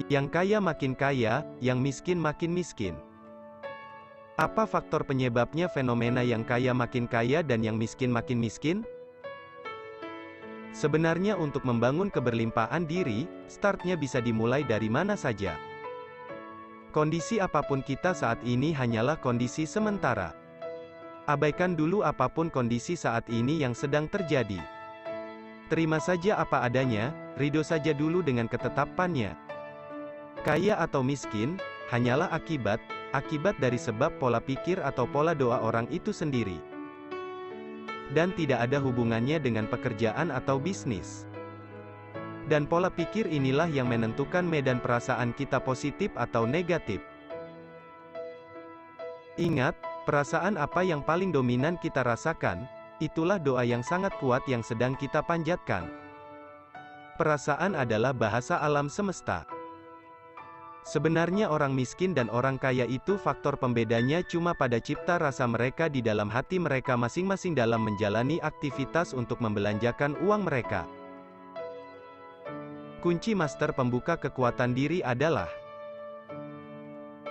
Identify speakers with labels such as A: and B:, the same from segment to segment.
A: Yang kaya makin kaya, yang miskin makin miskin. Apa faktor penyebabnya fenomena yang kaya makin kaya dan yang miskin makin miskin? Sebenarnya untuk membangun keberlimpahan diri, startnya bisa dimulai dari mana saja. Kondisi apapun kita saat ini hanyalah kondisi sementara. Abaikan dulu apapun kondisi saat ini yang sedang terjadi. Terima saja apa adanya, ridho saja dulu dengan ketetapannya. Kaya atau miskin, hanyalah akibat dari sebab pola pikir atau pola doa orang itu sendiri. Dan tidak ada hubungannya dengan pekerjaan atau bisnis. Dan pola pikir inilah yang menentukan medan perasaan kita positif atau negatif. Ingat, perasaan apa yang paling dominan kita rasakan, itulah doa yang sangat kuat yang sedang kita panjatkan. Perasaan adalah bahasa alam semesta. Sebenarnya orang miskin dan orang kaya itu faktor pembedanya cuma pada cipta rasa mereka di dalam hati mereka masing-masing dalam menjalani aktivitas untuk membelanjakan uang mereka. Kunci master pembuka kekuatan diri adalah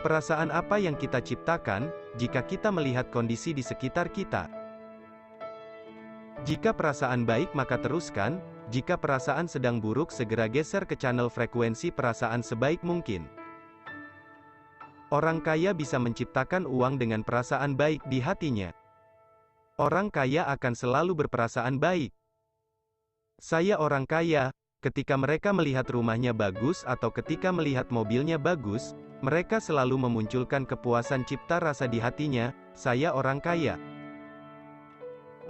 A: perasaan apa yang kita ciptakan, jika kita melihat kondisi di sekitar kita. Jika perasaan baik maka teruskan, jika perasaan sedang buruk segera geser ke channel frekuensi perasaan sebaik mungkin. Orang kaya bisa menciptakan uang dengan perasaan baik di hatinya. Orang kaya akan selalu berperasaan baik. Saya orang kaya, ketika mereka melihat rumahnya bagus atau ketika melihat mobilnya bagus, mereka selalu memunculkan kepuasan cipta rasa di hatinya, saya orang kaya.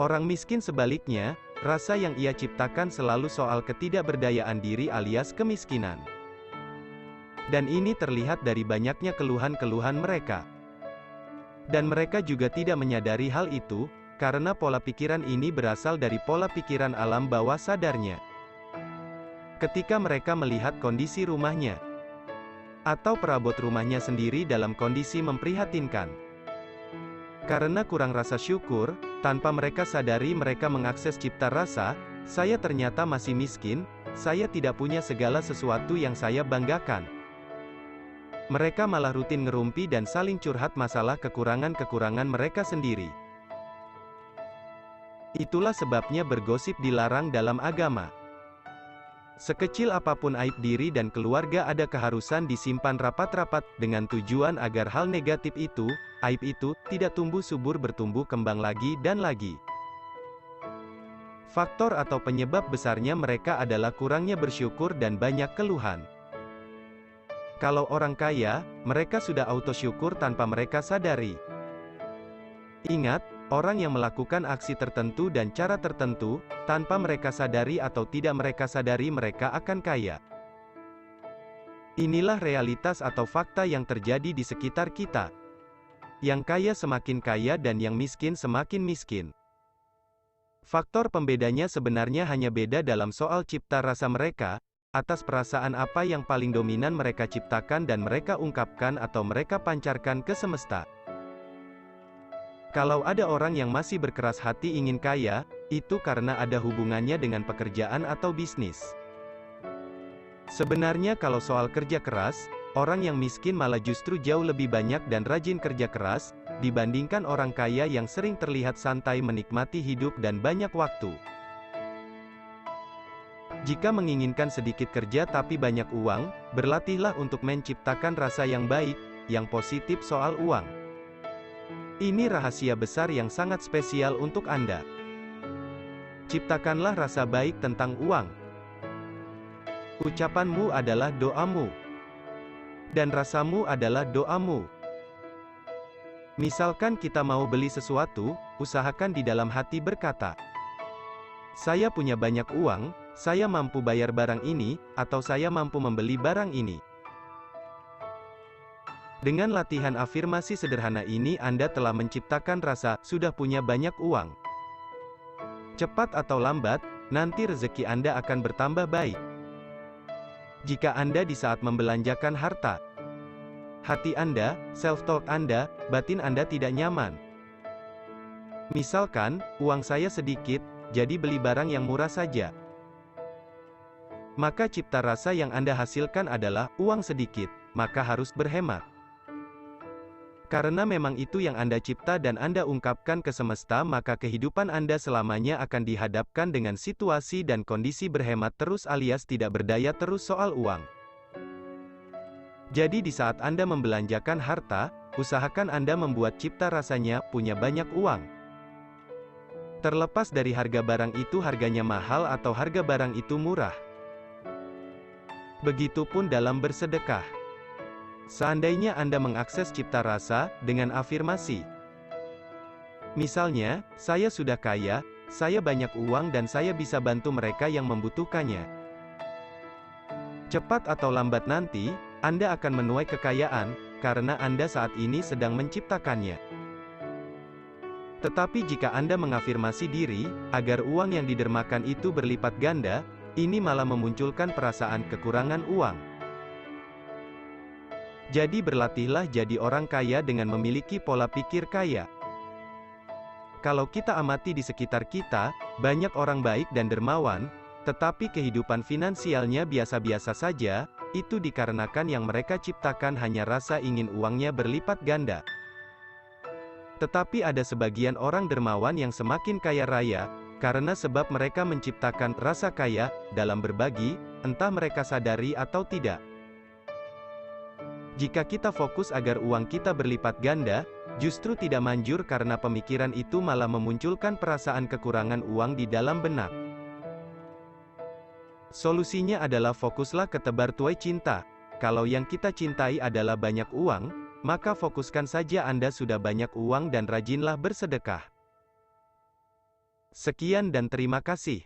A: Orang miskin sebaliknya, rasa yang ia ciptakan selalu soal ketidakberdayaan diri alias kemiskinan. Dan ini terlihat dari banyaknya keluhan-keluhan mereka. Dan mereka juga tidak menyadari hal itu, karena pola pikiran ini berasal dari pola pikiran alam bawah sadarnya. Ketika mereka melihat kondisi rumahnya, atau perabot rumahnya sendiri dalam kondisi memprihatinkan. Karena kurang rasa syukur, tanpa mereka sadari mereka mengakses cipta rasa, saya ternyata masih miskin, saya tidak punya segala sesuatu yang saya banggakan. Mereka malah rutin ngerumpi dan saling curhat masalah kekurangan-kekurangan mereka sendiri. Itulah sebabnya bergosip dilarang dalam agama. Sekecil apapun aib diri dan keluarga ada keharusan disimpan rapat-rapat, dengan tujuan agar hal negatif itu, aib itu, tidak tumbuh subur bertumbuh kembang lagi dan lagi. Faktor atau penyebab besarnya mereka adalah kurangnya bersyukur dan banyak keluhan. Kalau orang kaya, mereka sudah auto syukur tanpa mereka sadari. Ingat, orang yang melakukan aksi tertentu dan cara tertentu, tanpa mereka sadari atau tidak mereka sadari mereka akan kaya. Inilah realitas atau fakta yang terjadi di sekitar kita. Yang kaya semakin kaya dan yang miskin semakin miskin. Faktor pembedanya sebenarnya hanya beda dalam soal cipta rasa mereka, atas perasaan apa yang paling dominan mereka ciptakan dan mereka ungkapkan atau mereka pancarkan ke semesta. Kalau ada orang yang masih berkeras hati ingin kaya, itu karena ada hubungannya dengan pekerjaan atau bisnis. Sebenarnya kalau soal kerja keras, orang yang miskin malah justru jauh lebih banyak dan rajin kerja keras, dibandingkan orang kaya yang sering terlihat santai menikmati hidup dan banyak waktu. Jika menginginkan sedikit kerja tapi banyak uang, berlatihlah untuk menciptakan rasa yang baik, yang positif soal uang. Ini rahasia besar yang sangat spesial untuk Anda. Ciptakanlah rasa baik tentang uang. Ucapanmu adalah doamu. Dan rasamu adalah doamu. Misalkan kita mau beli sesuatu, usahakan di dalam hati berkata, saya punya banyak uang, saya mampu bayar barang ini, atau saya mampu membeli barang ini. Dengan latihan afirmasi sederhana ini Anda telah menciptakan rasa, sudah punya banyak uang. Cepat atau lambat, nanti rezeki Anda akan bertambah baik. Jika Anda di saat membelanjakan harta, hati Anda, self-talk Anda, batin Anda tidak nyaman. Misalkan, uang saya sedikit, jadi beli barang yang murah saja. maka cipta rasa yang Anda hasilkan adalah uang sedikit, maka harus berhemat. Karena memang itu yang Anda cipta dan Anda ungkapkan ke semesta, maka kehidupan Anda selamanya akan dihadapkan dengan situasi dan kondisi berhemat terus alias tidak berdaya terus soal uang. Jadi di saat Anda membelanjakan harta, usahakan Anda membuat cipta rasanya punya banyak uang. Terlepas dari harga barang itu harganya mahal atau harga barang itu murah. Begitupun dalam bersedekah. Seandainya Anda mengakses cipta rasa dengan afirmasi. Misalnya, saya sudah kaya, saya banyak uang dan saya bisa bantu mereka yang membutuhkannya. Cepat atau lambat nanti, Anda akan menuai kekayaan, karena Anda saat ini sedang menciptakannya. Tetapi jika Anda mengafirmasi diri, agar uang yang didermakan itu berlipat ganda, ini malah memunculkan perasaan kekurangan uang. Jadi berlatihlah jadi orang kaya dengan memiliki pola pikir kaya. Kalau kita amati di sekitar kita, banyak orang baik dan dermawan, tetapi kehidupan finansialnya biasa-biasa saja, itu dikarenakan yang mereka ciptakan hanya rasa ingin uangnya berlipat ganda. Tetapi ada sebagian orang dermawan yang semakin kaya raya, karena sebab mereka menciptakan rasa kaya dalam berbagi, entah mereka sadari atau tidak. Jika kita fokus agar uang kita berlipat ganda, justru tidak manjur karena pemikiran itu malah memunculkan perasaan kekurangan uang di dalam benak. Solusinya adalah fokuslah ke tebar tuai cinta. Kalau yang kita cintai adalah banyak uang, maka fokuskan saja Anda sudah banyak uang dan rajinlah bersedekah. Sekian dan terima kasih.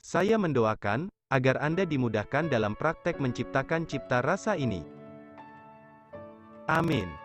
A: Saya mendoakan agar Anda dimudahkan dalam praktek menciptakan cipta rasa ini. Amin.